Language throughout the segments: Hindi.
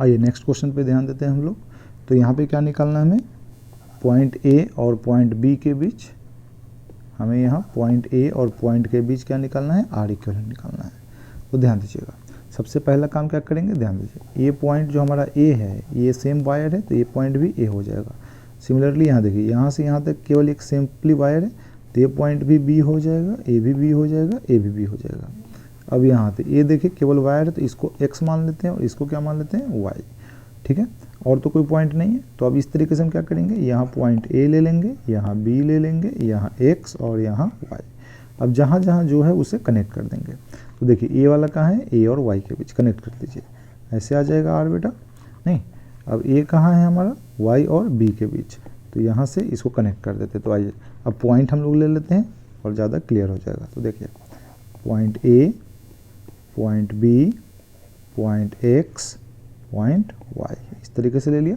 आइए नेक्स्ट क्वेश्चन पे ध्यान देते हैं हम लोग। तो यहाँ पे क्या निकालना है हमें, पॉइंट ए और पॉइंट बी के बीच, हमें यहाँ पॉइंट ए और पॉइंट के बीच क्या निकालना है, आर इक्विवेलेंट निकालना है। तो ध्यान दीजिएगा, सबसे पहला काम क्या करेंगे, ध्यान दीजिए, ये पॉइंट जो हमारा ए है ये सेम वायर है, तो ये पॉइंट भी ए हो जाएगा। सिमिलरली यहाँ देखिए, यहाँ से यहाँ तक केवल एक सिंपली वायर है, तो ये पॉइंट भी बी हो जाएगा, ए भी बी हो जाएगा, ए भी बी हो जाएगा। अब यहाँ पे ये देखिए केवल वायर है, तो इसको एक्स मान लेते हैं और इसको क्या मान लेते हैं, वाई। ठीक है, और तो कोई पॉइंट नहीं है। तो अब इस तरीके से हम क्या करेंगे, यहाँ पॉइंट ए ले लेंगे, यहाँ बी ले लेंगे, यहाँ एक्स और यहाँ वाई। अब जहाँ जहाँ जो है उसे कनेक्ट कर देंगे। तो देखिए ए वाला कहाँ है, ए और वाई के बीच कनेक्ट कर दीजिए, ऐसे आ जाएगा आर बेटा। नहीं, अब ए कहाँ है हमारा, वाई और बी के बीच, तो यहाँ से इसको कनेक्ट कर देते। तो आइए अब पॉइंट हम लोग ले लेते हैं और ज़्यादा क्लियर हो जाएगा। तो देखिए point A, point B, point X, point Y, इस तरीके से ले लिया।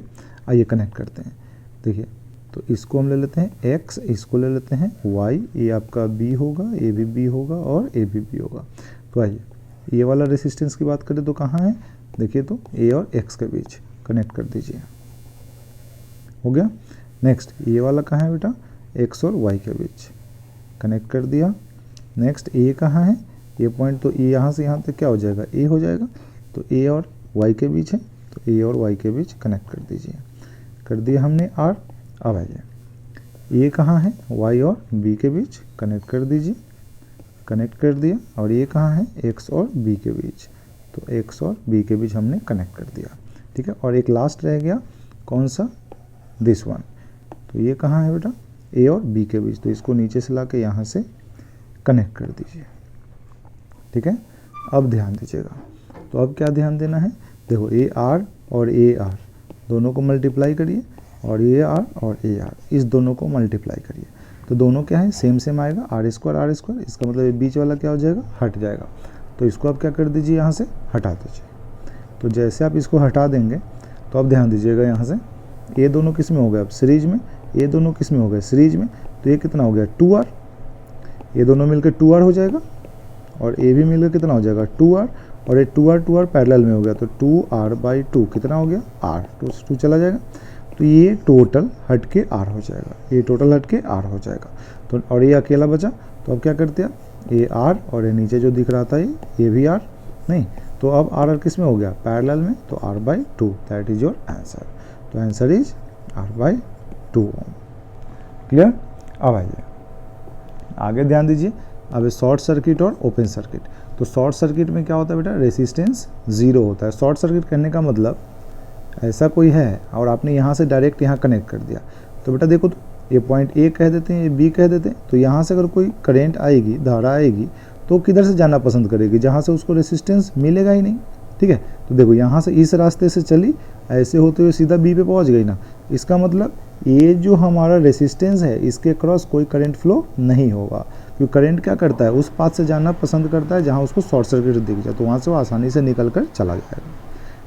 आइए कनेक्ट करते हैं। देखिए तो इसको हम ले लेते हैं एक्स, इसको ले लेते हैं वाई, ये आपका बी होगा, ए भी बी होगा और ए भी बी होगा। तो आइए ये वाला रेसिस्टेंस की बात करें तो कहाँ है, देखिए तो ए और एक्स के बीच कनेक्ट कर दीजिए, हो गया। नेक्स्ट ये वाला कहाँ है बेटा, एक्स और वाई के बीच कनेक्ट कर दिया। नेक्स्ट ए कहाँ है, ये पॉइंट तो ए यहाँ से यहाँ तक क्या हो जाएगा, ए हो जाएगा, तो ए और वाई के बीच है, तो ए और वाई के बीच कनेक्ट कर दीजिए। कर दिया हमने आर। अब आइए ये कहाँ है, वाई और बी के बीच कनेक्ट कर दीजिए, कनेक्ट कर दिया। और ये कहाँ है, एक्स और बी के बीच, तो एक्स और बी के बीच हमने कनेक्ट कर दिया। ठीक है, और एक लास्ट रह गया, कौन सा, दिस वन। तो ये कहाँ है बेटा, ए और बी के बीच, तो इसको नीचे से ला के यहाँ से कनेक्ट कर दीजिए। ठीक है, अब ध्यान दीजिएगा। तो अब क्या ध्यान देना है, देखो ए आर और ए आर दोनों को मल्टीप्लाई करिए, और ए आर और ए आर इस दोनों को मल्टीप्लाई करिए, तो दोनों क्या है, सेम सेम आएगा, आर स्क्वायर, इसका मतलब ये बीच वाला क्या हो जाएगा, हट जाएगा। तो इसको आप क्या कर दीजिए, यहाँ से हटा दीजिए। तो जैसे आप इसको हटा देंगे तो अब ध्यान दीजिएगा, यहाँ से ये दोनों किस में हो गए, अब सीरीज में, ये दोनों किस में हो गए, सीरीज में। तो ये कितना हो गया, 2r, ये दोनों मिलकर 2r हो जाएगा, और ए भी मिलकर कितना हो जाएगा, 2r, और ये 2r पैरेलल में हो गया, तो 2r/2 कितना हो गया, r, 2 चला जाएगा। तो ये टोटल हट के r हो जाएगा, ये टोटल हट के r हो जाएगा। तो और ये अकेला बचा, तो अब क्या करते हैं, ये r और ये नीचे जो दिख रहा था ये भी r, नहीं, तो अब r किस में हो गया, पैरेलल में, तो r/2, that is your answer. तो आंसर इज r/2। क्लियर। अब आइए आगे ध्यान दीजिए, अब शॉर्ट सर्किट और ओपन सर्किट। तो शॉर्ट सर्किट में क्या होता है बेटा, रेसिस्टेंस 0 होता है। शॉर्ट सर्किट करने का मतलब ऐसा कोई है और आपने यहाँ से डायरेक्ट यहाँ कनेक्ट कर दिया, तो बेटा देखो, तो ये पॉइंट ए कह देते हैं, ये बी कह देते हैं, तो यहाँ से अगर कोई करंट आएगी, धारा आएगी, तो किधर से जाना पसंद करेगी, जहाँ से उसको रेसिस्टेंस मिलेगा ही नहीं। ठीक है, तो देखो यहाँ से इस रास्ते से चली, ऐसे होते हुए सीधा बी पे पहुँच गई ना, इसका मतलब ये जो हमारा रेसिस्टेंस है इसके क्रॉस कोई करंट फ्लो नहीं होगा, क्योंकि करंट क्या करता है, उस पाथ से जाना पसंद करता है जहाँ उसको शॉर्ट सर्किट दिख जाए, तो वहाँ से वो आसानी से निकल कर चला जाएगा।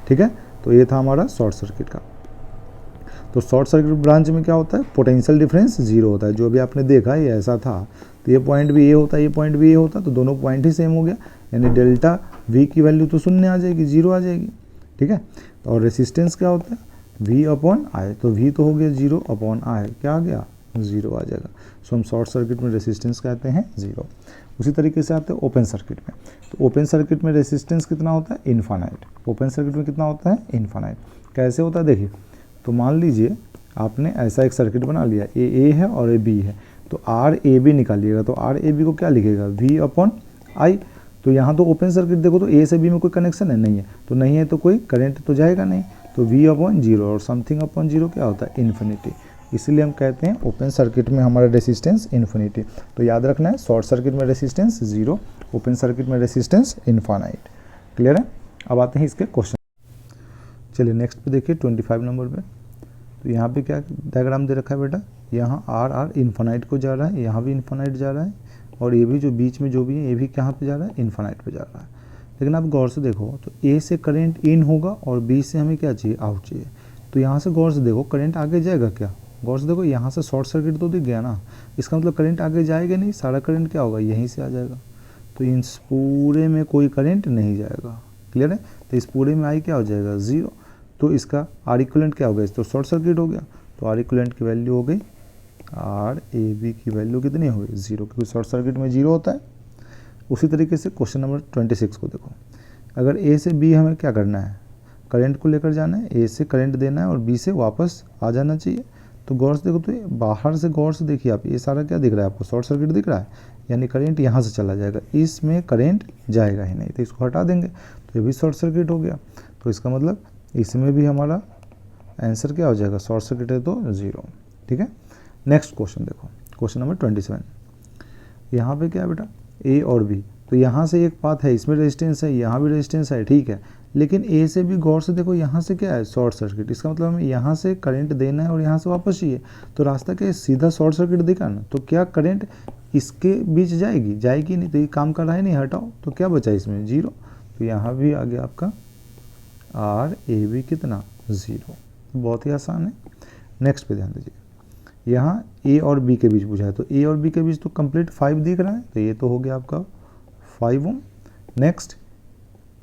ठीक है, तो ये था हमारा शॉर्ट सर्किट का। तो शॉर्ट सर्किट ब्रांच में क्या होता है, पोटेंशियल डिफरेंस 0 होता है, जो अभी आपने देखा ये ऐसा था। तो ये पॉइंट भी ए होता है, ये पॉइंट भी ए होता, तो दोनों पॉइंट ही सेम हो गया, यानी डेल्टा वी की वैल्यू तो शून्य आ जाएगी, 0 आ जाएगी। ठीक है, और रेसिस्टेंस क्या होता है, V/I, तो V तो हो गया 0/I, क्या आ गया, 0 आ जाएगा। सो हम शॉर्ट सर्किट में रेसिस्टेंस कहते हैं 0। उसी तरीके से आते हैं ओपन सर्किट में। तो ओपन सर्किट में रेसिस्टेंस कितना होता है, इनफाइनाइट। ओपन सर्किट में कितना होता है, इनफाइनाइट। कैसे होता है देखिए, तो मान लीजिए आपने ऐसा एक सर्किट बना लिया, ए है और ए बी है, तो RAB निकालिएगा, तो RAB को क्या लिखेगा, V/I। तो यहाँ तो ओपन सर्किट देखो, तो ए से बी में कोई कनेक्शन है, नहीं है, तो नहीं है तो कोई करंट तो जाएगा नहीं, तो V/0 और समथिंग अपॉन 0 क्या होता है, इन्फिनिटी। इसीलिए हम कहते हैं ओपन सर्किट में हमारा रेसिस्टेंस इन्फिनिटी। तो याद रखना है, शॉर्ट सर्किट में रेसिस्टेंस 0, ओपन सर्किट में रेसिस्टेंस इन्फाइनाइट। क्लियर है। अब आते हैं इसके क्वेश्चन। चलिए नेक्स्ट पे देखिए 25 नंबर पे। तो यहाँ पे क्या डायग्राम दे रखा है बेटा, यहाँ R इन्फाइनाइट को जा रहा है, यहाँ भी इन्फाइनाइट जा रहा है, और ये भी जो बीच में जो भी है ये भी कहाँ पे जा रहा है, इन्फाइनाइट पे जा रहा है। लेकिन आप गौर से देखो, तो ए से करंट इन होगा और बी से हमें क्या चाहिए, आउट चाहिए। तो यहाँ से गौर से देखो, करंट आगे जाएगा क्या, गौर से देखो, यहाँ से शॉर्ट सर्किट तो दिख गया ना, इसका मतलब करंट आगे जाएगा नहीं, सारा करंट क्या होगा, यहीं से आ जाएगा। तो इस पूरे में कोई करंट नहीं जाएगा। क्लियर है। तो इस पूरे में आई क्या हो जाएगा, 0। तो इसका आर इक्विवेलेंट क्या हो गया, तो शॉर्ट सर्किट हो गया। तो आर इक्विवेलेंट की वैल्यू हो गई, आर ए बी की वैल्यू कितनी हो गई 0, क्योंकि शॉर्ट सर्किट में 0 होता है। उसी तरीके से क्वेश्चन नंबर 26 को देखो, अगर ए से बी हमें क्या करना है, करंट को लेकर जाना है, ए से करंट देना है और बी से वापस आ जाना चाहिए। तो गौर से देखो, तो बाहर से गौर से देखिए आप, ये सारा क्या दिख रहा है आपको, शॉर्ट सर्किट दिख रहा है, यानी करंट यहाँ से चला जाएगा, इसमें करंट जाएगा ही नहीं, तो इसको हटा देंगे तो ये भी शॉर्ट सर्किट हो गया। तो इसका मतलब इसमें भी हमारा आंसर क्या हो जाएगा, शॉर्ट सर्किट है तो 0। ठीक है, नेक्स्ट क्वेश्चन देखो, क्वेश्चन नंबर 27। यहाँ पे क्या है बेटा, ए और बी, तो यहाँ से एक पाथ है, इसमें रेजिस्टेंस है, यहाँ भी रेजिस्टेंस है, ठीक है, लेकिन ए से भी गौर से देखो, यहाँ से क्या है, शॉर्ट सर्किट। इसका मतलब हमें यहाँ से करंट देना है और यहाँ से वापस चाहिए, तो रास्ता क्या है, सीधा शॉर्ट सर्किट दिखा ना, तो क्या करंट इसके बीच जाएगी नहीं, तो ये काम कर रहा है नहीं, हटाओ, तो क्या बचा इसमें 0। तो यहाँ भी आ गया आपका आर ए बी कितना 0, बहुत ही आसान है। नेक्स्ट पे ध्यान दीजिए, यहाँ ए और बी के बीच पूछा है, तो ए और बी के बीच तो कंप्लीट 5 दिख रहा है, तो ये तो हो गया आपका 5 ओम। नेक्स्ट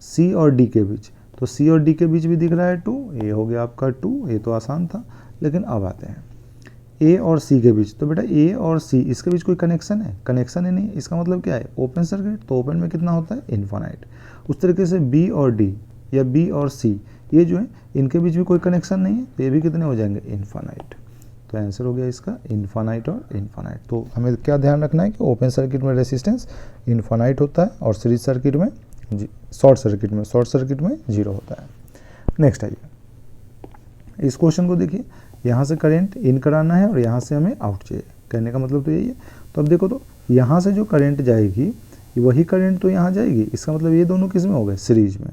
सी और डी के बीच, तो सी और डी के बीच भी दिख रहा है 2, ये हो गया आपका 2, ये तो आसान था। लेकिन अब आते हैं ए और सी के बीच, तो बेटा ए और सी इसके बीच कोई कनेक्शन है, कनेक्शन ही नहीं, इसका मतलब क्या है, ओपन सर्किट, तो ओपन में कितना होता है, इन्फानाइट। उस तरीके से बी और डी या बी और सी, ये जो है इनके बीच भी कोई कनेक्शन नहीं है, तो ये भी कितने हो जाएंगे, इन्फानाइट। तो आंसर हो गया इसका इन्फानाइट और इन्फानाइट। तो हमें क्या ध्यान रखना है कि ओपन सर्किट में रेसिस्टेंस इन्फानाइट होता है और सीरीज सर्किट में, शॉर्ट सर्किट में 0 होता है। नेक्स्ट आइए, इस क्वेश्चन को देखिए, यहाँ से करंट इन कराना है और यहाँ से हमें आउट चाहिए, कहने का मतलब तो यही है। तो अब देखो, तो यहाँ से जो करंट जाएगी वही करंट तो यहाँ जाएगी, इसका मतलब ये दोनों किस में हो गए, सीरीज में।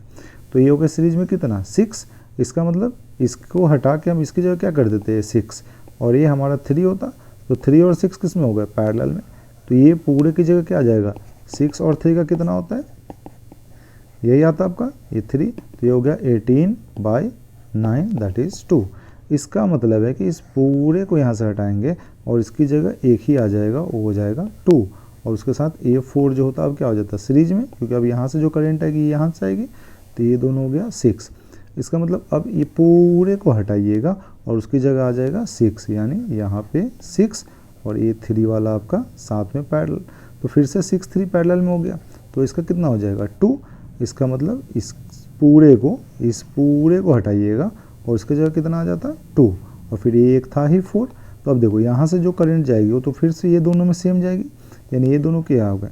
तो ये हो गया सीरीज में कितना 6, इसका मतलब इसको हटा के हम इसकी जगह क्या कर देते हैं 6, और ये हमारा 3 होता, तो 3 और 6 किस में हो गए, पैरेलल में। तो ये पूरे की जगह क्या आ जाएगा, 6 और 3 का कितना होता है, यही आता आपका ये 3, तो ये हो गया 18/9 दैट इज़ 2। इसका मतलब है कि इस पूरे को यहाँ से हटाएंगे और इसकी जगह एक ही आ जाएगा, वो हो जाएगा 2, और उसके साथ A4 जो होता है अब क्या हो जाता है सीरीज में, क्योंकि अब यहाँ से जो करंट आएगी यहाँ से आएगी, तो ये दोनों हो गया 6। इसका मतलब अब ये पूरे को हटाइएगा और उसकी जगह आ जाएगा 6, यानी यहाँ पे 6 और ये 3 वाला आपका साथ में पैरेलल, तो फिर से 6 3 पैरेलल में हो गया, तो इसका कितना हो जाएगा 2। इसका मतलब इस पूरे को हटाइएगा और इसकी जगह कितना आ जाता 2, और फिर ये एक था ही 4। तो अब देखो यहाँ से जो करंट जाएगी वो तो फिर से ये दोनों में सेम जाएगी, यानी ये दोनों क्या हो गए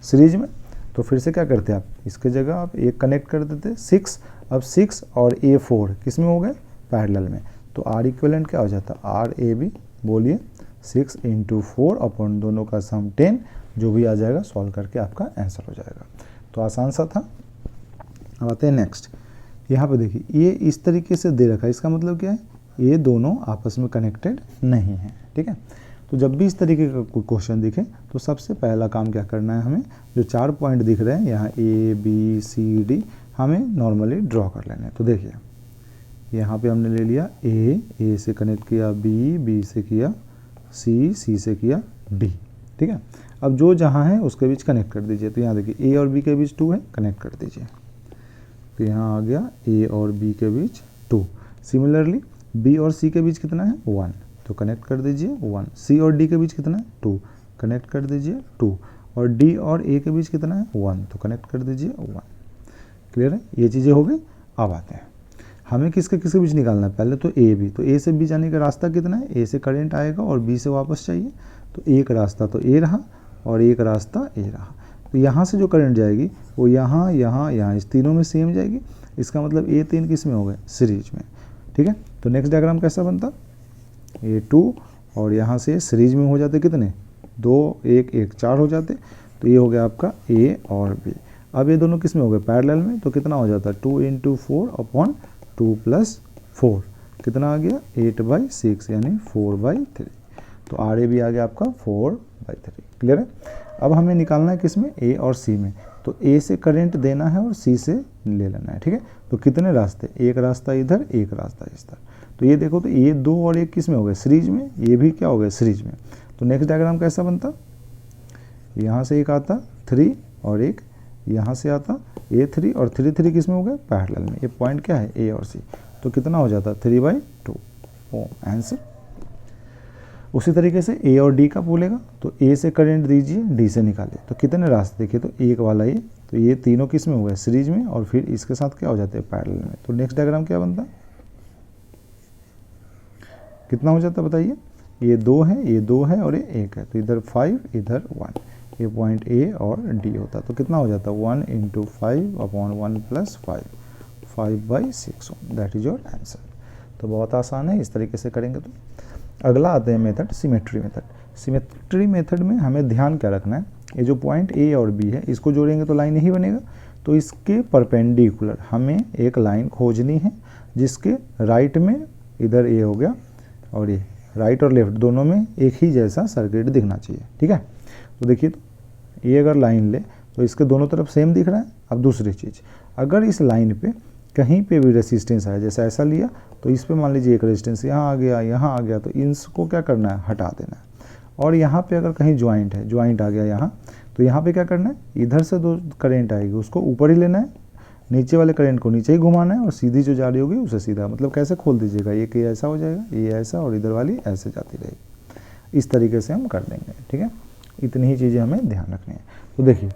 सीरीज में। तो फिर से क्या करते हैं आप, इसके जगह आप एक कनेक्ट कर देते 6, अब 6 और A4 किस में हो गए, पैरेलल में। तो आर इक्विवेलेंट क्या हो जाता, आर ए बी, बोलिए 6 × 4 अपॉन दोनों का सम 10, जो भी आ जाएगा सॉल्व करके आपका आंसर हो जाएगा। तो आसान सा था। अब आते हैं नेक्स्ट, यहाँ पे देखिए ये इस तरीके से दे रखा है, इसका मतलब क्या है, ये दोनों आपस में कनेक्टेड नहीं है, ठीक है। तो जब भी इस तरीके का कोई क्वेश्चन दिखे तो सबसे पहला काम क्या करना है, हमें जो 4 पॉइंट दिख रहे हैं यहाँ ABCD हमें नॉर्मली ड्रॉ कर लेने हैं। तो देखिए यहाँ पे हमने ले लिया A से कनेक्ट किया B से किया C से किया D, ठीक है। अब जो जहाँ है उसके बीच कनेक्ट कर दीजिए। तो यहाँ देखिए A और B के बीच 2 है, कनेक्ट कर दीजिए। तो यहाँ आ गया A और B के बीच 2। सिमिलरली B और C के बीच कितना है 1, तो कनेक्ट कर दीजिए 1। C और D के बीच कितना है 2, कनेक्ट कर दीजिए 2। और D और A के बीच कितना है 1, तो कनेक्ट कर दीजिए 1। क्लियर है, ये चीज़ें हो गई। अब आते हैं हमें किसके बीच निकालना है, पहले तो AB। तो A से B जाने का रास्ता कितना है, A से करंट आएगा और B से वापस चाहिए, तो एक रास्ता तो A रहा और एक रास्ता A रहा। तो यहाँ से जो करंट जाएगी वो यहाँ इस तीनों में सेम जाएगी, इसका मतलब A3 किस में हो गए, सीरीज में, ठीक है। तो नेक्स्ट डायग्राम कैसा बनता, A2 और यहाँ से सीरीज में हो जाते कितने 2 1 1 4 हो जाते। तो ये हो गया आपका A और B। अब ये दोनों किस में हो गए, पैरेलल में, तो कितना हो जाता है 2 × 4 अपॉन 2 + 4, कितना आ गया 8/6, यानी 4/3। तो RAB आ गया आपका 4/3। क्लियर है। अब हमें निकालना है किस में, A और C में। तो A से करंट देना है और C से ले लेना है, ठीक है। तो कितने रास्ते, एक रास्ता इधर एक रास्ता इधर। तो ये देखो, तो ये 2 और 1 किस में हो गए, सीरीज में, ये भी क्या हो गए सीरीज में। तो नेक्स्ट डायग्राम कैसा बनता, यहाँ से एक आता 3 और एक यहाँ से आता A3 और 3 किस में हो गए, पैरेलल में। ये पॉइंट क्या है A और C। तो कितना हो जाता, 3/2 ओम आंसर। उसी तरीके से ए और डी का बोलेगा, तो ए से करंट दीजिए, डी से निकालिए। तो कितने रास्ते देखिए, तो एक वाला ये, तो ये तीनों किस में हुआ है, सीरीज में, और फिर इसके साथ क्या हो जाते हैं, पैरेलल में। तो नेक्स्ट डायग्राम क्या बनता है, कितना हो जाता है बताइए, ये 2 है, ये 2 है और ये 1 है, तो इधर 5 इधर 1, ये पॉइंट ए और डी होता। तो कितना हो जाता है, 1 × 5/1 + 5, 5/6 दैट इज योर आंसर। तो बहुत आसान है, इस तरीके से करेंगे। तो अगला आते हैं method, symmetry method. Symmetry method में हमें ध्यान क्या रखना है, ये जो पॉइंट ए और बी है इसको जोड़ेंगे तो लाइन यही बनेगा। तो इसके परपेंडिकुलर हमें एक लाइन खोजनी है जिसके राइट में इधर ए हो गया, और ये राइट और लेफ्ट दोनों में एक ही जैसा सर्किट दिखना चाहिए, ठीक है। तो देखिए, तो ये अगर लाइन ले तो इसके दोनों तरफ सेम दिख रहा है। अब दूसरी चीज़, अगर इस लाइन पे कहीं पे भी रेसिस्टेंस है, जैसे ऐसा लिया तो इस पे मान लीजिए एक रेजिस्टेंस यहाँ आ गया, यहाँ आ गया, तो इसको क्या करना है, हटा देना है। और यहाँ पे अगर कहीं ज्वाइंट है, ज्वाइंट आ गया यहाँ, तो यहाँ पे क्या करना है, इधर से 2 करंट आएगी उसको ऊपर ही लेना है, नीचे वाले करंट को नीचे ही घुमाना है, और सीधी जो जा रही होगी उसे सीधा, मतलब कैसे खोल दीजिएगा, एक ये ऐसा हो जाएगा, ये ऐसा, और इधर वाली ऐसे जाती रहेगी। इस तरीके से हम कर देंगे, ठीक है। इतनी ही चीज़ें हमें ध्यान रखनी है। तो देखिए,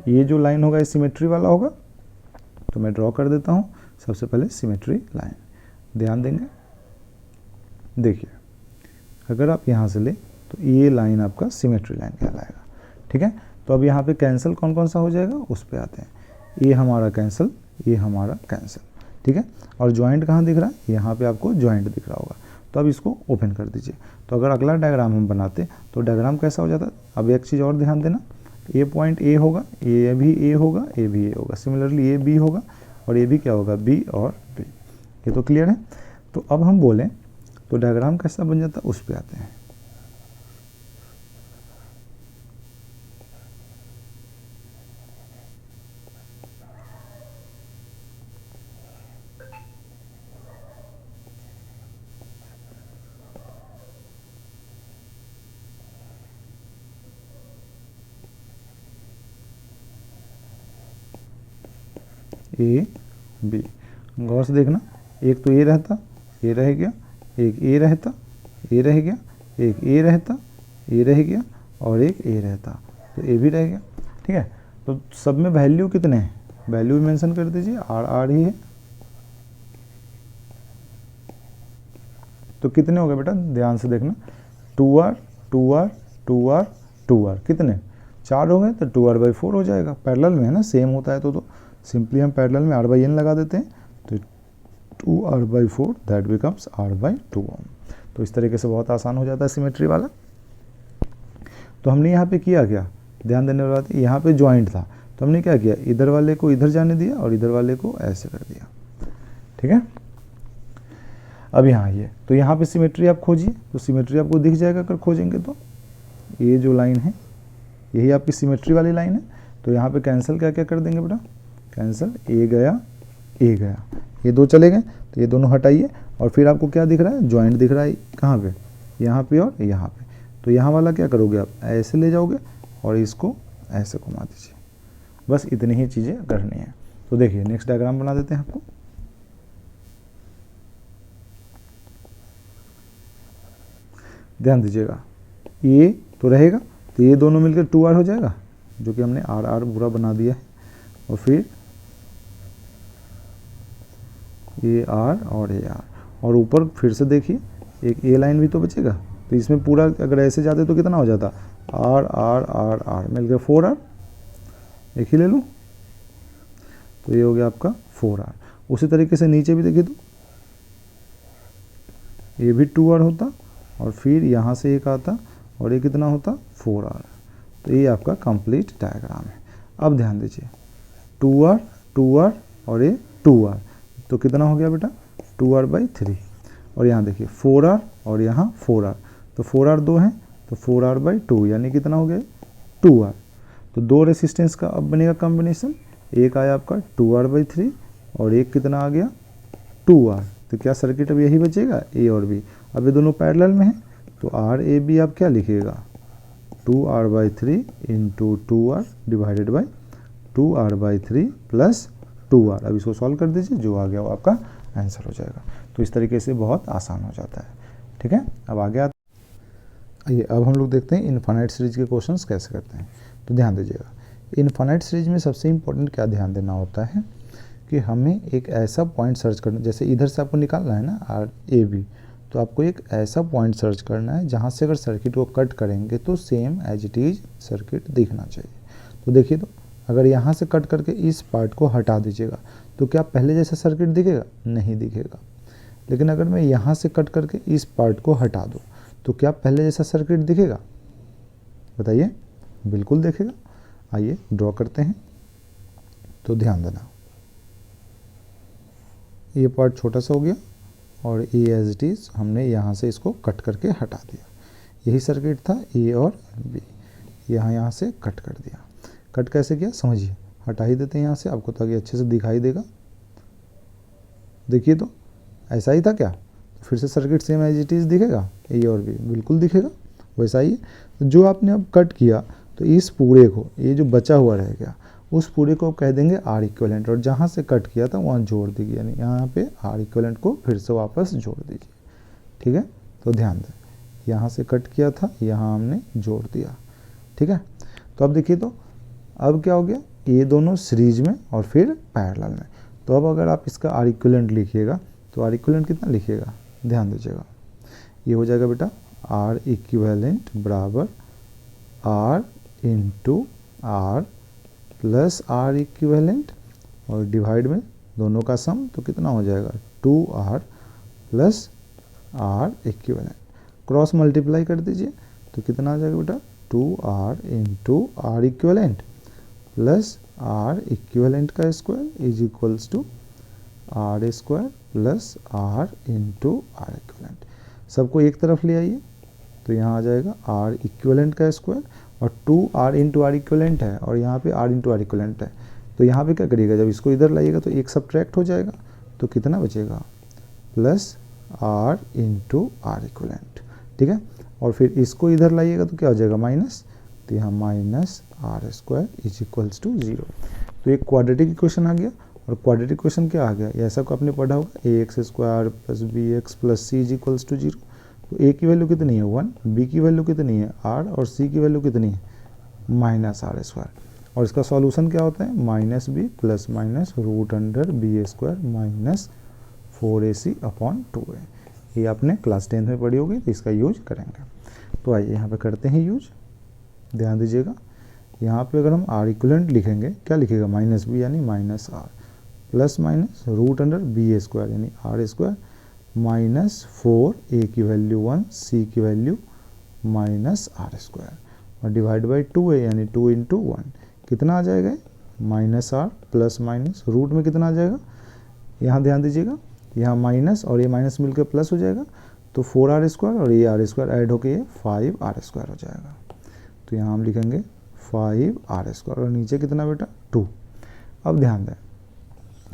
ये जो लाइन होगा ये सिमेट्री वाला होगा, तो मैं ड्रॉ कर देता हूँ। सबसे पहले सिमेट्री लाइन ध्यान देंगे। देखिए, अगर आप यहाँ से ले तो ये लाइन आपका सिमेट्री लाइन कहलाएगा, ठीक है। तो अब यहाँ पे कैंसिल कौन कौन सा हो जाएगा, उस पे आते हैं। ये हमारा कैंसिल, ये हमारा कैंसिल, ठीक है। और जॉइंट कहाँ दिख रहा है, यहाँ पे आपको जॉइंट दिख रहा होगा। तो अब इसको ओपन कर दीजिए। तो अगर अगला डायग्राम हम बनाते तो डायग्राम कैसा हो जाता। अब एक चीज़ और ध्यान देना, ये पॉइंट ए होगा, ये भी ए होगा, ये भी ए होगा, सिमिलरली ये बी होगा, और ये भी क्या होगा, बी और बी। ये तो क्लियर है। तो अब हम बोलें तो डायग्राम कैसा बन जाता, उस पे आते हैं। ए बी, गौर से देखना, एक तो ए रहता, ए रह गया, एक ए रहता, ए रह गया, एक ए रहता, ए रह गया, और एक ए रहता, तो ए भी रह गया, ठीक है। तो सब में वैल्यू कितने हैं, वैल्यू भी मेंशन कर दीजिए, आर आर ही है। तो कितने हो गए बेटा, ध्यान से देखना, 2R 2R 2R 2R, कितने 4 हो गए, तो 2R/4 हो जाएगा। पैरेलल में है ना, सेम होता है तो सिंपली हम पैरेलल में R/n लगा देते हैं, तो 2R/4 दैट बिकम्स R/2 ओम। तो इस तरीके से बहुत आसान हो जाता है सिमेट्री वाला। तो हमने यहाँ पे किया क्या, ध्यान देने वाली बात, यहाँ पे ज्वाइंट था, तो हमने क्या किया, इधर वाले को इधर जाने दिया और इधर वाले को ऐसे कर दिया, ठीक है। अब यहाँ आइए, तो यहाँ पे सिमेट्री आप खोजिए, तो सिमेट्री आपको दिख जाएगा अगर खोजेंगे तो। ये जो लाइन है यही आपकी सिमेट्री वाली लाइन है। तो यहाँ पे कैंसिल क्या क्या कर देंगे बेटा, कैंसिल, ए गया, ए गया, ये 2 चले गए, तो ये दोनों हटाइए, और फिर आपको क्या दिख रहा है, जॉइंट दिख रहा है, कहाँ पे, यहाँ पे और यहाँ पे। तो यहाँ वाला क्या करोगे आप, ऐसे ले जाओगे और इसको ऐसे घुमा दीजिए, बस इतनी ही चीज़ें करनी है। तो देखिए नेक्स्ट डायग्राम बना देते हैं आपको। ध्यान दीजिएगा, ये तो रहेगा, तो ये दोनों मिलकर 2R हो जाएगा, जो कि हमने आर आर पूरा बना दिया है, और फिर ये आर और ये आर, और ऊपर फिर से देखिए एक ए लाइन भी तो बचेगा। तो इसमें पूरा अगर ऐसे जाते तो कितना हो जाता, आर आर आर आर मिलकर 4R, एक ही ले लूँ, तो ये हो गया आपका 4R। उसी तरीके से नीचे भी देखिए, तो ये भी 2R होता, और फिर यहाँ से एक आता, और ये कितना होता, 4R। तो ये आपका कंप्लीट डायग्राम है। अब ध्यान दीजिए, 2R 2R और ये 2R, तो कितना हो गया बेटा, 2R/3। और यहाँ देखिए 4R और यहाँ 4R, तो 4R 2 है, तो 4R/2 यानी कितना हो गया, 2R। तो 2 रेसिस्टेंस का अब बनेगा कॉम्बिनेशन, एक आया आपका 2R/3 और एक कितना आ गया, 2R। तो क्या सर्किट अब यही बचेगा, ए और बी। अब ये दोनों पैरेलल में हैं, तो आर ए बी आप क्या लिखिएगा, 2R/3 into 2R divided by 2R/3 plus 2R। अब इसको सॉल्व कर दीजिए, जो आ गया वो आपका आंसर हो जाएगा। तो इस तरीके से बहुत आसान हो जाता है। ठीक है, अब आगे आइए अब हम लोग देखते हैं इनफाइनाइट सीरीज के क्वेश्चंस कैसे करते हैं। तो ध्यान दीजिएगा, इनफाइनाइट सीरीज में सबसे इंपॉर्टेंट क्या ध्यान देना होता है कि हमें एक ऐसा पॉइंट सर्च करना, जैसे इधर से आपको निकालना है ना RAB, तो आपको एक ऐसा पॉइंट सर्च करना है जहाँ से अगर सर्किट को कट करेंगे तो same as it is circuit दिखना चाहिए। तो देखिए, तो अगर यहाँ से कट करके इस पार्ट को हटा दीजिएगा तो क्या पहले जैसा सर्किट दिखेगा? नहीं दिखेगा। लेकिन अगर मैं यहाँ से कट करके इस पार्ट को हटा दूँ तो क्या पहले जैसा सर्किट दिखेगा? बताइए, बिल्कुल दिखेगा। आइए ड्रॉ करते हैं। तो ध्यान देना, ये पार्ट छोटा सा हो गया और ए एज इट इज़ हमने यहाँ से इसको कट करके हटा दिया। यही सर्किट था A और B, यहाँ से कट कर दिया। कट कैसे किया समझिए, हटा ही देते हैं यहाँ से आपको ताकि अच्छे से दिखाई देगा। देखिए, तो ऐसा ही था क्या? तो फिर से circuit same as it is दिखेगा, A और B बिल्कुल दिखेगा, वैसा ही है। तो जो आपने अब कट किया तो इस पूरे को, ये जो बचा हुआ रह गया, उस पूरे को कह देंगे R इक्विवेलेंट, और जहाँ से कट किया था वहाँ जोड़ दीजिए, यानी यहाँ पे R इक्विवेलेंट को फिर से वापस जोड़ दीजिए। ठीक है, तो ध्यान दें, यहाँ से कट किया था, यहाँ हमने जोड़ दिया। ठीक है, तो अब देखिए, तो अब क्या हो गया, ये दोनों सीरीज में और फिर पैरेलल में। तो अब अगर आप इसका R इक्विवेलेंट लिखिएगा तो R इक्विवेलेंट कितना लिखिएगा? ध्यान दीजिएगा, ये हो जाएगा बेटा R इक्विवेलेंट बराबर R into R plus R equivalent और डिवाइड में दोनों का सम, तो कितना हो जाएगा 2R plus R equivalent. Cross multiply कर दीजिए तो कितना आ जाएगा बेटा 2R into R equivalent plus R equivalent का square is equals to R square plus R into R equivalent. सबको एक तरफ ले आइए तो यहाँ आ जाएगा R इक्विवेलेंट का स्क्वायर और 2R इंटू R इक्विवेलेंट है और यहाँ पे R इंटू R इक्विवेलेंट है। तो यहाँ पे क्या करिएगा, जब इसको इधर लाइएगा तो एक सब्ट्रैक्ट हो जाएगा, तो कितना बचेगा plus R into R equivalent. ठीक है, और फिर इसको इधर लाइएगा तो क्या हो जाएगा माइनस, तो यहाँ minus R square is equals to 0। तो एक क्वाड्रेटिक इक्वेशन आ गया। और क्वाड्रेटिक इक्वेशन क्या आ गया, ऐसा को आपने पढ़ा होगा AX square plus BX plus C is equals to 0। तो A की वैल्यू कितनी है 1, B की वैल्यू कितनी है R और C की वैल्यू कितनी है माइनस R स्क्वायर। और इसका सॉल्यूशन क्या होता है minus B plus minus root under B square minus 4AC upon 2A। ये आपने क्लास 10 में पढ़ी होगी, तो इसका यूज करेंगे। तो आइए यहाँ पे करते हैं यूज। ध्यान दीजिएगा, यहाँ पे अगर हम R इक्विवेलेंट लिखेंगे, क्या लिखेगा माइनस B यानी minus R plus minus root under B square यानी R स्क्वायर माइनस 4A की वैल्यू 1, C की वैल्यू माइनस R स्क्वायर और डिवाइड बाई 2A यानी 2 इंटू 1। कितना आ जाएगा minus R plus minus root में कितना आ जाएगा, यहाँ ध्यान दीजिएगा, यहाँ माइनस और ये माइनस मिलकर प्लस हो जाएगा, तो 4R स्क्वायर और ये R स्क्वायर ऐड होकर ये 5R स्क्वायर हो जाएगा। तो यहाँ हम लिखेंगे 5R स्क्वायर और नीचे कितना बेटा 2। अब ध्यान दें,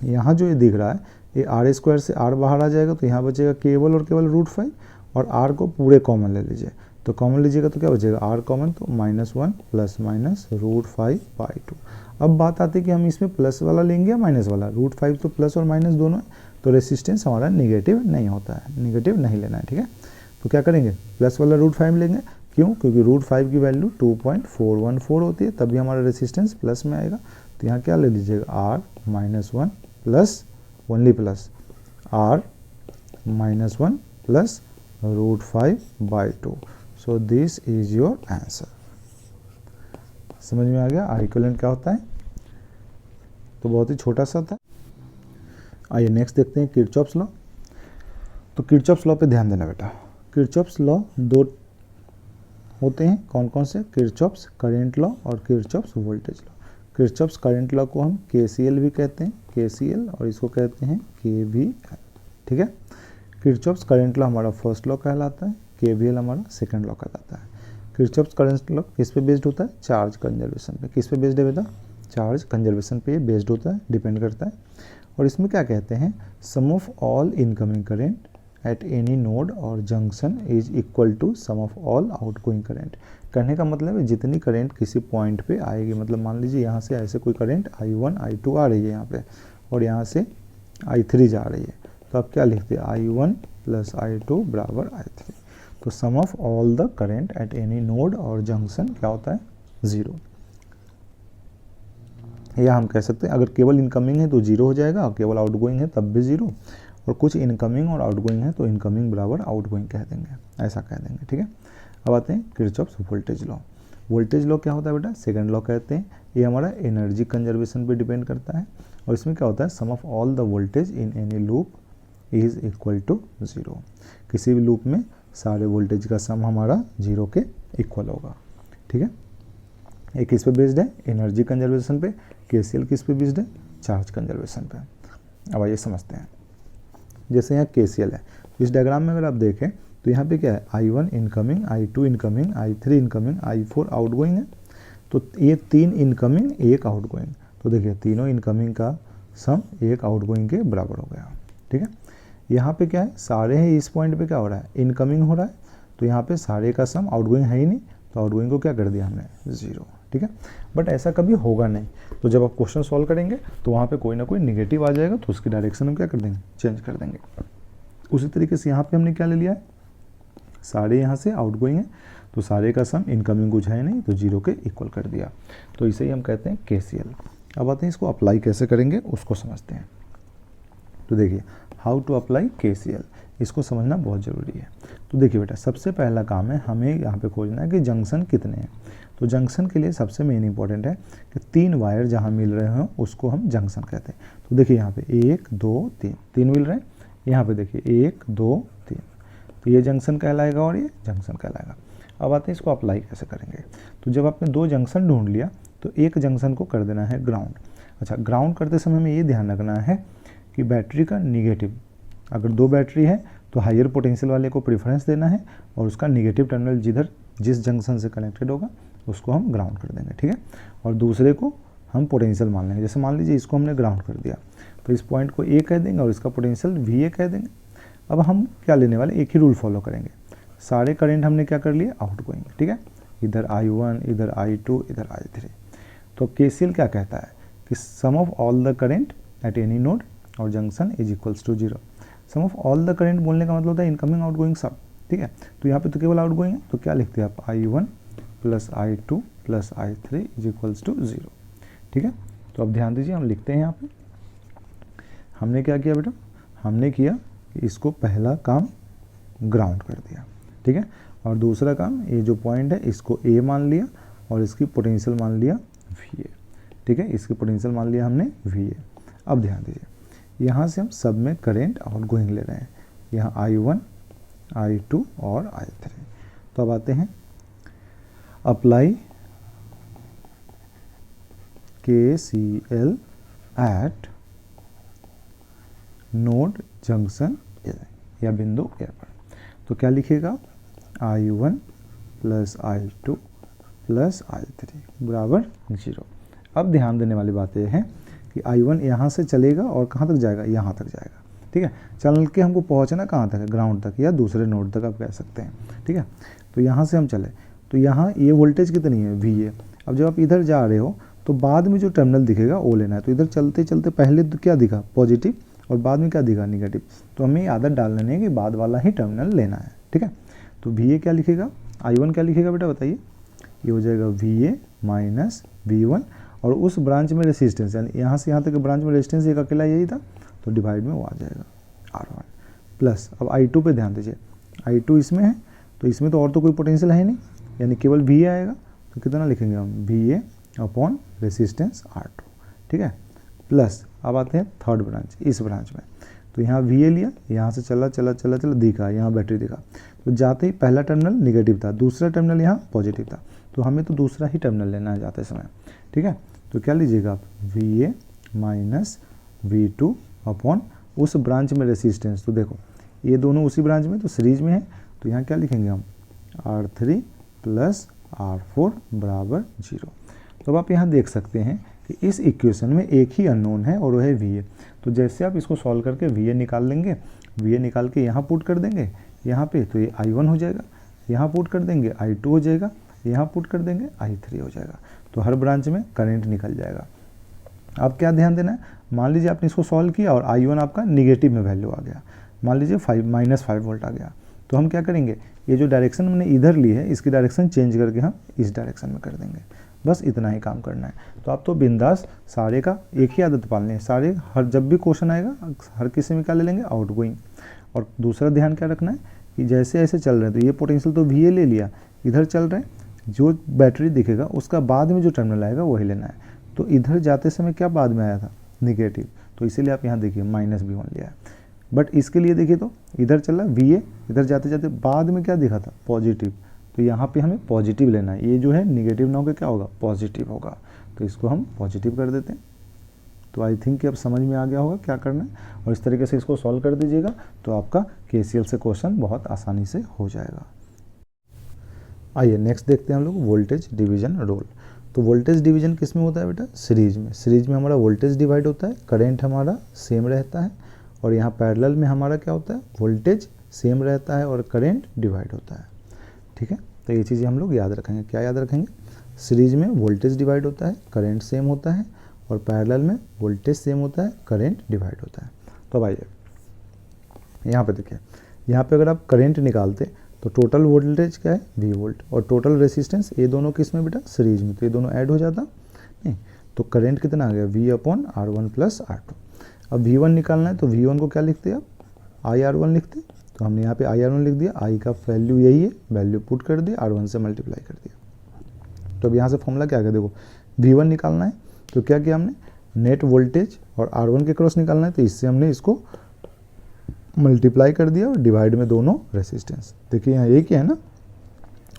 यहाँ जो ये दिख रहा है ये R स्क्वायर से R बाहर आ जाएगा, तो यहाँ बचेगा केवल और केवल रूट 5 और R को पूरे कॉमन ले लीजिए। तो कॉमन लीजिएगा तो क्या बचेगा R कॉमन, तो minus 1 plus minus root 5 by 2। अब बात आती है कि हम इसमें प्लस वाला लेंगे या माइनस वाला। रूट 5 तो प्लस और माइनस दोनों है, तो रेसिस्टेंस हमारा निगेटिव नहीं होता है, निगेटिव नहीं लेना है। ठीक है, तो क्या करेंगे प्लस वाला रूट 5 लेंगे। क्यों? क्योंकि रूट 5 की वैल्यू 2.414 होती है, तभी हमारा रेसिस्टेंस प्लस में आएगा। तो यहाँ क्या ले लीजिएगा R minus 1 plus only plus R minus 1 plus root 5 by 2। So this is your answer. समझ में आ गया R इक्विवेलेंट क्या होता है? तो बहुत ही छोटा सा था। आइए नेक्स्ट देखते हैं किरचॉफ्स लॉ। तो किरचॉफ्स लॉ पे ध्यान देना बेटा। किरचॉफ्स लॉ दो होते हैं, कौन कौन से? किरचॉफ्स करंट लॉ और Kirchhoff's voltage law. Kirchhoff's current law को हम KCL भी कहते हैं, KCL, और इसको कहते हैं KVL। ठीक है, किरचॉफ्स करंट लॉ हमारा फर्स्ट लॉ कहलाता है, KVL हमारा सेकंड लॉ कहलाता है। किरचॉफ्स करंट लॉ किस पे बेस्ड होता है? चार्ज कंजर्वेशन पे। किस पे बेस्ड है बेटा? चार्ज कंजर्वेशन पे बेस्ड होता है, डिपेंड करता है। और इसमें क्या कहते हैं, sum of all incoming current at any node और junction is equal to sum of all outgoing current. कहने का मतलब है जितनी करंट किसी पॉइंट पे आएगी, मतलब मान लीजिए यहाँ से ऐसे कोई करंट I1 I2 आ रही है यहाँ पे और यहाँ से I3 जा रही है, तो आप क्या लिखते हैं I1 प्लस I2 बराबर I3। तो sum of all the current at any node और जंक्शन क्या होता है 0। या हम कह सकते हैं अगर केवल इनकमिंग है तो 0 हो जाएगा, और केवल आउटगोइंग है तब भी 0, और कुछ इनकमिंग और आउटगोइंग है तो इनकमिंग बराबर आउटगोइंग कह देंगे, ऐसा कह देंगे। ठीक है, अब आते हैं Kirchhoff's voltage law. Voltage law क्या होता है बेटा, सेकंड लॉ कहते हैं। ये हमारा एनर्जी कंजर्वेशन पे डिपेंड करता है, और इसमें क्या होता है sum of all the voltage in any loop is equal to 0। किसी भी लूप में सारे वोल्टेज का सम हमारा 0 के इक्वल होगा। ठीक है, ये किस पे बेस्ड है, एनर्जी कंजर्वेशन पे। केसीएल किस पे बेस्ड है, चार्ज कंजर्वेशन पे। अब आइए समझते हैं। जैसे यहाँ केसीएल है, इस डायग्राम में अगर आप देखें तो यहाँ पे क्या है, I1 incoming, I2 incoming, I3 incoming, I4 outgoing है। तो ये 3 इनकमिंग 1 आउटगोइंग, तो देखिए तीनों इनकमिंग का सम 1 आउटगोइंग के बराबर हो गया। ठीक है, यहाँ पे क्या है, सारे हैं इस पॉइंट पे क्या हो रहा है, इनकमिंग हो रहा है, तो यहाँ पे सारे का सम, आउटगोइंग है ही नहीं, तो आउटगोइंग को क्या कर दिया हमने 0। ठीक है, बट ऐसा कभी होगा नहीं। तो जब आप क्वेश्चन सॉल्व करेंगे तो वहाँ पे कोई ना कोई निगेटिव आ जाएगा, तो उसकी डायरेक्शन हम क्या कर देंगे, चेंज कर देंगे। उसी तरीके से यहाँ पे हमने क्या ले लिया है, सारे यहाँ से आउटगोइंग है, तो सारे का सम, इनकमिंग कुछ है नहीं, तो 0 के इक्वल कर दिया। तो इसे ही हम कहते हैं केसीएल। अब आते हैं इसको अप्लाई कैसे करेंगे उसको समझते हैं। तो देखिए हाउ टू अप्लाई केसीएल, इसको समझना बहुत ज़रूरी है। तो देखिए बेटा, सबसे पहला काम है हमें यहाँ पे खोजना है कि जंक्शन कितने हैं। तो जंक्शन के लिए सबसे मेन इंपॉर्टेंट है कि 3 वायर जहाँ मिल रहे हो उसको हम जंक्शन कहते हैं। तो देखिए यहाँ पे 1 2 3, 3 मिल रहे हैं। यहाँ पे देखिए 1 2 3, तो ये जंक्शन कहलाएगा और ये जंक्शन कहलाएगा। अब आते हैं इसको अप्लाई कैसे करेंगे। तो जब आपने 2 जंक्शन ढूंढ लिया तो एक जंक्शन को कर देना है ग्राउंड। अच्छा, ग्राउंड करते समय हमें ये ध्यान रखना है कि बैटरी का निगेटिव, अगर 2 बैटरी है तो हायर पोटेंशियल वाले को प्रेफरेंस देना है, और उसका निगेटिव टर्मिनल जिस जंक्शन से कनेक्टेड होगा उसको हम ग्राउंड कर देंगे। ठीक है, और दूसरे को हम पोटेंशियल मान लेंगे। जैसे मान लीजिए इसको हमने ग्राउंड कर दिया, तो इस पॉइंट को ए कह देंगे और इसका पोटेंशियल VA कह देंगे। अब हम क्या लेने वाले, एक ही रूल फॉलो करेंगे। सारे करंट हमने क्या कर लिए, आउटगोइंग। ठीक है, इधर I1, इधर I2, इधर I3। तो केसीएल क्या कहता है कि sum of all the current at any node और junction is equals to 0। Sum of all the current बोलने का मतलब होता है इनकमिंग आउटगोइंग सब। ठीक है, तो यहाँ पे तो केवल आउटगोइंग है, तो क्या लिखते हैं आप, I1 plus I2 plus I3 is equals to 0। ठीक है, तो अब ध्यान दीजिए, हम लिखते हैं यहाँ पे हमने क्या किया बेटा, हमने किया कि इसको पहला काम ग्राउंड कर दिया। ठीक है, और दूसरा काम, ये जो पॉइंट है इसको A मान लिया और इसकी पोटेंशियल मान लिया VA। ठीक है, इसकी पोटेंशियल मान लिया हमने VA। अब ध्यान दीजिए, यहाँ से हम सब में करेंट आउटगोइंग ले रहे हैं, यहाँ I1 I2 और I3। तो अब आते हैं apply KCL eight node junction A या बिंदु A पर। तो क्या लिखेगा, I1 plus I2 plus I3 बराबर 0। अब ध्यान देने वाली बात यह है कि I1 यहाँ से चलेगा और कहाँ तक जाएगा, यहाँ तक जाएगा। ठीक है, चल के हमको पहुँचना कहाँ तक है, ग्राउंड तक या दूसरे नोड तक आप कह सकते हैं। ठीक है, तो यहाँ से हम चले, तो यहाँ ये वोल्टेज कितनी है, VA। अब जब आप इधर जा रहे हो तो बाद में जो टर्मिनल दिखेगा वो लेना है। तो इधर चलते चलते पहले तो क्या दिखा, पॉजिटिव, और बाद में क्या दिखा, निगेटिव। तो हमें आदत डाल लेनी है कि बाद वाला ही टर्मिनल लेना है। ठीक है, तो VA क्या लिखेगा, I1 क्या लिखेगा बेटा बताइए, ये हो जाएगा VA माइनस V1, और उस ब्रांच में रेसिस्टेंस, यानी यहाँ से यहाँ तक ब्रांच में रेसिस्टेंस एक अकेला यही था, तो डिवाइड में वो आ जाएगा R1 प्लस। अब I2 पे ध्यान दीजिए, I2 इसमें है, तो इसमें तो और तो कोई पोटेंशियल है नहीं, यानी केवल VA आएगा। तो कितना लिखेंगे हम, VA अपॉन रेसिस्टेंस R2। ठीक है, प्लस अब आते हैं थर्ड ब्रांच, इस ब्रांच में। तो यहाँ VA लिया, यहाँ से चला चला चला चला दिखा, यहाँ बैटरी दिखा, तो जाते ही पहला टर्मिनल निगेटिव था, दूसरा टर्मिनल यहाँ पॉजिटिव था, तो हमें तो दूसरा ही टर्मिनल लेना है जाते समय। ठीक है, तो क्या लीजिएगा आप, VA माइनस V2 अपॉन उस ब्रांच में रेसिस्टेंस। तो देखो ये दोनों उसी ब्रांच में तो सीरीज में है, तो यहाँ क्या लिखेंगे हम, R3 प्लस R4 बराबर 0। तो अब आप यहाँ देख सकते हैं कि इस इक्वेशन में एक ही अननोन है और वह है VA। तो जैसे आप इसको सॉल्व करके VA निकाल लेंगे, VA निकाल के यहाँ पुट कर देंगे यहाँ पे, तो ये I1 हो जाएगा, यहाँ पुट कर देंगे I2 हो जाएगा, यहाँ पुट कर देंगे I3 हो जाएगा। तो हर ब्रांच में करंट निकल जाएगा। अब क्या ध्यान देना है, मान लीजिए आपने इसको सॉल्व किया और I1 आपका निगेटिव में वैल्यू आ गया, मान लीजिए -5 वोल्ट आ गया, तो हम क्या करेंगे, ये जो डायरेक्शन हमने इधर ली है इसकी डायरेक्शन चेंज करके हम इस डायरेक्शन में कर देंगे। बस इतना ही काम करना है। तो आप तो बिंदास सारे का एक ही आदत पालनी है, सारे हर जब भी क्वेश्चन आएगा हर किसी में क्या ले लेंगे, आउटगोइंग। और दूसरा ध्यान क्या रखना है कि जैसे ऐसे चल रहे हैं तो ये पोटेंशियल तो VA ले लिया, इधर चल रहे हैं, जो बैटरी दिखेगा उसका बाद में जो टर्मिनल आएगा वही लेना है। तो इधर जाते समय क्या बाद में आया था, निगेटिव, तो इसीलिए आप यहाँ देखिए -V1 लिया है। बट इसके लिए देखिए तो इधर चल रहा है VA, इधर जाते जाते बाद में क्या दिखा था, पॉजिटिव, तो यहाँ पे हमें पॉजिटिव लेना है। ये जो है निगेटिव ना होकर क्या होगा, पॉजिटिव होगा, तो इसको हम पॉजिटिव कर देते हैं। तो आई थिंक कि अब समझ में आ गया होगा क्या करना है, और इस तरीके से इसको सॉल्व कर दीजिएगा तो आपका KCL से क्वेश्चन बहुत आसानी से हो जाएगा। आइए नेक्स्ट देखते हैं हम लोग वोल्टेज डिवीजन रोल। तो वोल्टेज डिवीजन किस में होता है बेटा, सीरीज में। सीरीज में हमारा वोल्टेज डिवाइड होता है, करंट हमारा सेम रहता है, और यहाँ पैरेलल में हमारा क्या होता है, वोल्टेज सेम रहता है और करंट डिवाइड होता है। ठीक है, तो ये चीज़ें हम लोग याद रखेंगे। क्या याद रखेंगे, सीरीज में वोल्टेज डिवाइड होता है, करंट सेम होता है, और पैरेलल में वोल्टेज सेम होता है, करंट डिवाइड होता है। तो अब आइए यहाँ पे देखिए, यहाँ पे अगर आप करंट निकालते तो टोटल वोल्टेज क्या है, V वोल्ट, और टोटल रेसिस्टेंस, ये दोनों किस में बेटा, सीरीज में, तो ये दोनों ऐड हो जाता नहीं, तो करंट कितना आ गया, V/R1 + R2। अब V1 निकालना है तो V1 को क्या लिखते हैं आप, IR1 लिखते, तो हमने यहाँ पे IR1 लिख दिया, I का वैल्यू यही है, वैल्यू पुट कर दिया, R1 से मल्टीप्लाई कर दिया। तो अब यहाँ से फॉर्मूला क्या आ गया, देखो V1 निकालना है तो क्या किया हमने, नेट वोल्टेज और R1 के क्रॉस निकालना है, तो इससे हमने इसको मल्टीप्लाई कर दिया और डिवाइड में दोनों रेसिस्टेंस। देखिए यहाँ एक ही है ना,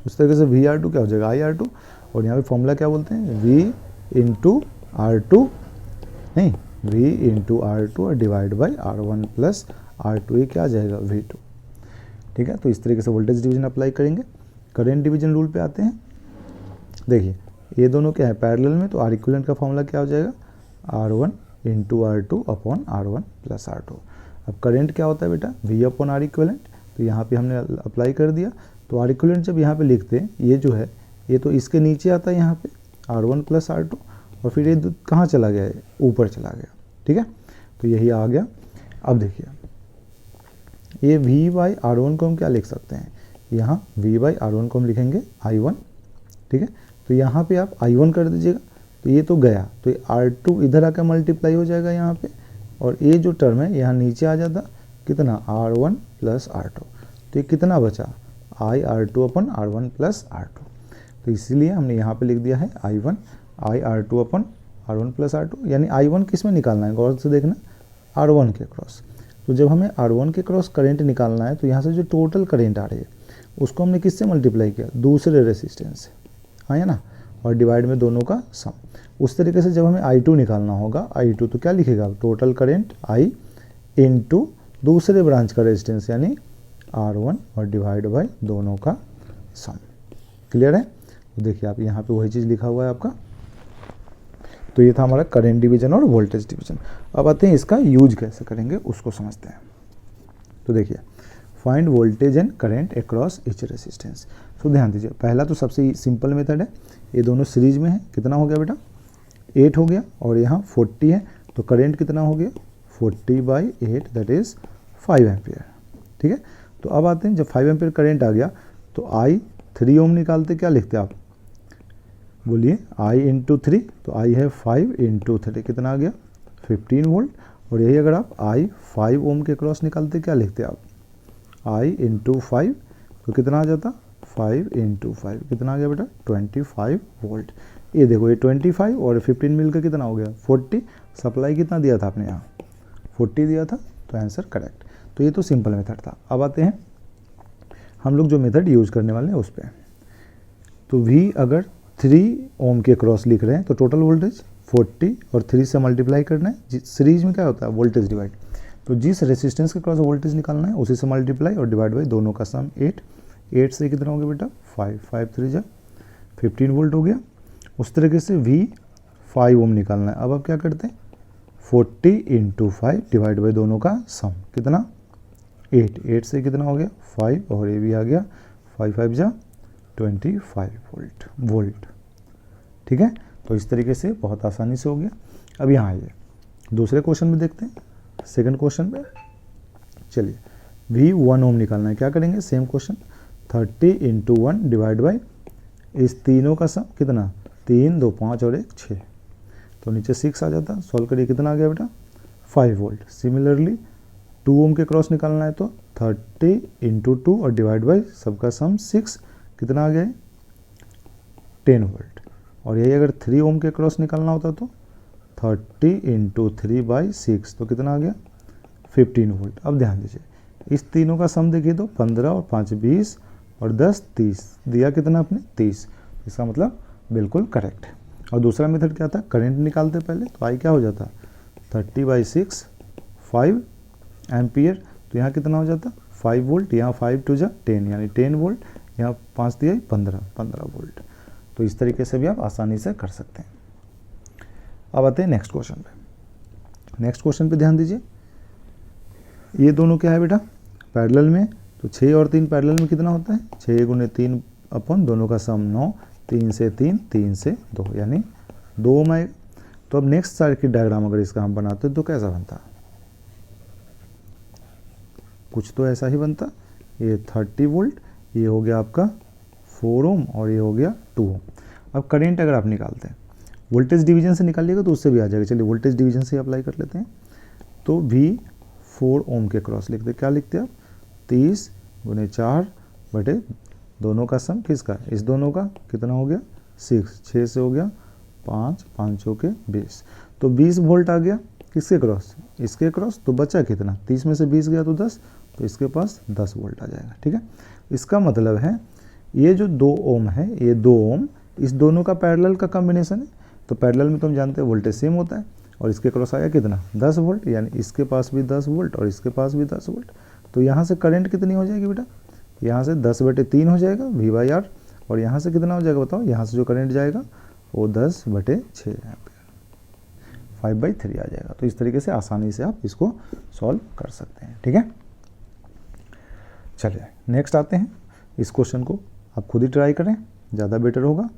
उस तरीके से VR2 क्या हो जाएगा, IR2, और यहाँ पे फॉर्मूला क्या बोलते हैं, V/R2 नहीं, V/R2 और डिवाइड बाई R1 + R2, ये क्या आ जाएगा, V2। ठीक है, तो इस तरीके से वोल्टेज डिवीजन अप्लाई करेंगे। करंट डिवीजन रूल पे आते हैं। देखिए ये दोनों क्या है, पैरेलल में, तो R इक्विवेलेंट का फॉर्मूला क्या हो जाएगा, R1 × R2 upon R1 + R2। अब करंट क्या होता है बेटा, V/R इक्विवेलेंट, तो यहाँ पे हमने अप्लाई कर दिया। तो R इक्विवेलेंट जब यहाँ पे लिखते हैं, ये जो है ये तो इसके नीचे आता है यहाँ पे R1 + R2, और फिर ये कहाँ चला गया है, ऊपर चला गया। ठीक है, तो यही आ गया। अब देखिए ये V/R1 को हम क्या लिख सकते हैं, यहाँ V/R1 को हम लिखेंगे I1। ठीक है, तो यहाँ पे आप I1 कर दीजिएगा, तो ये तो गया, तो ये R2 इधर आकर मल्टीप्लाई हो जाएगा यहाँ पे, और ये जो टर्म है यहाँ नीचे आ जाता, कितना, R1 + R2, तो ये कितना बचा, IR2 अपॉन R1 + R2। तो इसीलिए हमने यहाँ पे लिख दिया है I1 IR2 upon R1 + R2, यानी I1 किस में निकालना है, गौर से देखना, R1 के क्रॉस। तो जब हमें R1 के क्रॉस करंट निकालना है, तो यहाँ से जो टोटल करंट आ रही है उसको हमने किससे मल्टीप्लाई किया, दूसरे रेसिस्टेंस से, हाँ है ना, और डिवाइड में दोनों का सम। उस तरीके से जब हमें I2 निकालना होगा, I2 तो क्या लिखेगा, टोटल करंट I इंटू दूसरे ब्रांच का रेजिस्टेंस यानी R1 और डिवाइड बाय दोनों का सम। क्लियर है, तो देखिए आप यहाँ पे वही चीज़ लिखा हुआ है आपका। तो ये था हमारा करंट डिवीजन और वोल्टेज डिवीजन। अब आते हैं इसका यूज कैसे करेंगे उसको समझते हैं। तो देखिए find voltage and current across each resistance. तो ध्यान दीजिए, पहला तो सबसे सिंपल मेथड है, ये दोनों सीरीज में है, कितना हो गया बेटा 8 हो गया, और यहाँ 40 है, तो करंट कितना हो गया 40/8 दैट इज 5 एम्पियर। ठीक है, तो अब आते हैं, जब 5 एम्पियर करंट आ गया तो I 3 ओम निकालते, क्या लिखते आप, बोलिए I × 3, तो I है 5 × 3, कितना आ गया 15 वोल्ट। और यही अगर आप I 5 ओम के क्रॉस निकालते, क्या लिखते आप, I × 5, तो कितना आ जाता 5 × 5, कितना आ गया बेटा 25 वोल्ट। ये देखो ये 25 और 15 मिलकर कितना हो गया 40। सप्लाई कितना दिया था आपने यहाँ 40 दिया था, तो आंसर करेक्ट। तो ये तो सिंपल मेथड था। अब आते हैं हम लोग जो मेथड यूज़ करने वाले हैं उस पर। तो V अगर 3 ओम के क्रॉस लिख रहे हैं तो टोटल वोल्टेज 40 और 3 से मल्टीप्लाई करना है। सीरीज में क्या होता है वोल्टेज डिवाइड, तो जिस रेसिस्टेंस के क्रॉस वोल्टेज निकालना है उसी से मल्टीप्लाई और डिवाइड बाई दोनों का सम 8 से कितना हो गया बेटा 5 3 जा 15 वोल्ट हो गया। उस तरीके से V 5 ओम निकालना है। अब आप क्या करते हैं 40 × 5 डिवाइड बाई दोनों का सम, कितना 8 से कितना हो गया 5, और ये भी आ गया 5 5 जा 25 वोल्ट। ठीक है, तो इस तरीके से बहुत आसानी से हो गया। अब यहाँ आइए, दूसरे क्वेश्चन में देखते हैं, सेकंड क्वेश्चन पे। चलिए V 1 ओम निकालना है, क्या करेंगे, same question, 30 into 1 divide by इस तीनों का सम कितना, 3 2 5 और 1 6, तो नीचे 6 आ जाता। सॉल्व करिए, कितना आ गया बेटा, 5 वोल्ट। सिमिलरली 2 ओम के क्रॉस निकालना है, तो 30 इंटू 2 और डिवाइड बाई सबका सम 6, कितना आ गया, 10 वोल्ट। और यही अगर 3 ओम के क्रॉस निकालना होता तो 30 इंटू 3 बाई 6, तो कितना आ गया, 15 वोल्ट। अब ध्यान दीजिए, इस तीनों का सम देखिए तो 15 और 5 20 और 10 30, दिया कितना आपने, 30। इसका मतलब बिल्कुल करेक्ट है। और दूसरा मेथड क्या था, करंट निकालते पहले, तो आई क्या हो जाता, 30/6 5 एम्पियर, तो यहाँ कितना हो जाता, 5 वोल्ट, यहाँ 5 टू 10 यानी 10 वोल्ट, यहाँ 5 दिया 15 वोल्ट। तो इस तरीके से भी आप आसानी से कर सकते हैं। अब आते हैं नेक्स्ट क्वेश्चन पे। नेक्स्ट क्वेश्चन पे ध्यान दीजिए, ये दोनों क्या है बेटा, पैरेलल में, तो 6 और 3 पैरेलल में कितना होता है, 6 गुने 3 अपन दोनों का सम 9, 3 से 3 3 से 2 यानी 2 ओम आएगा। तो अब नेक्स्ट सर्किट डायग्राम अगर इसका हम बनाते हैं तो कैसा बनता, कुछ तो ऐसा ही बनता। ये 30 वोल्ट, ये हो गया आपका 4 ओम और ये हो गया 2 ओम। अब करंट अगर आप निकालते हैं, वोल्टेज डिवीजन से निकालिएगा तो उससे भी आ जाएगा। चलिए वोल्टेज डिवीजन से अप्लाई कर लेते हैं। तो V 4 ओम के क्रॉस लिखते, क्या लिखते हैं आप, 30 गुने 4 बटे दोनों का सम किसका, इस दोनों का, कितना हो गया 6 से हो गया 5 5 के 20, तो 20 वोल्ट आ गया किसके क्रॉस, इसके क्रॉस। तो बचा कितना, 30 में से 20 गया तो 10, तो इसके पास 10 वोल्ट आ जाएगा। ठीक है, इसका मतलब है ये जो 2 ओम है, ये 2 ओम इस दोनों का पैरेलल का कॉम्बिनेशन है। तो पैरेलल में तो हम जानते हैं वोल्टेज सेम होता है, और इसके क्रॉस आया कितना, 10 वोल्ट, यानी इसके पास भी 10 वोल्ट और इसके पास भी 10 वोल्ट। तो यहाँ से करंट कितनी हो जाएगी बेटा, यहाँ से 10/3 हो जाएगा V/R, और यहाँ से कितना हो जाएगा बताओ, यहाँ से जो करंट जाएगा वो 10/6 एम्पियर, 5/3 आ जाएगा। तो इस तरीके से आसानी से आप इसको सॉल्व कर सकते हैं। ठीक है, चलिए नेक्स्ट आते हैं। इस क्वेश्चन को आप खुद ही ट्राई करें, ज़्यादा बेटर होगा।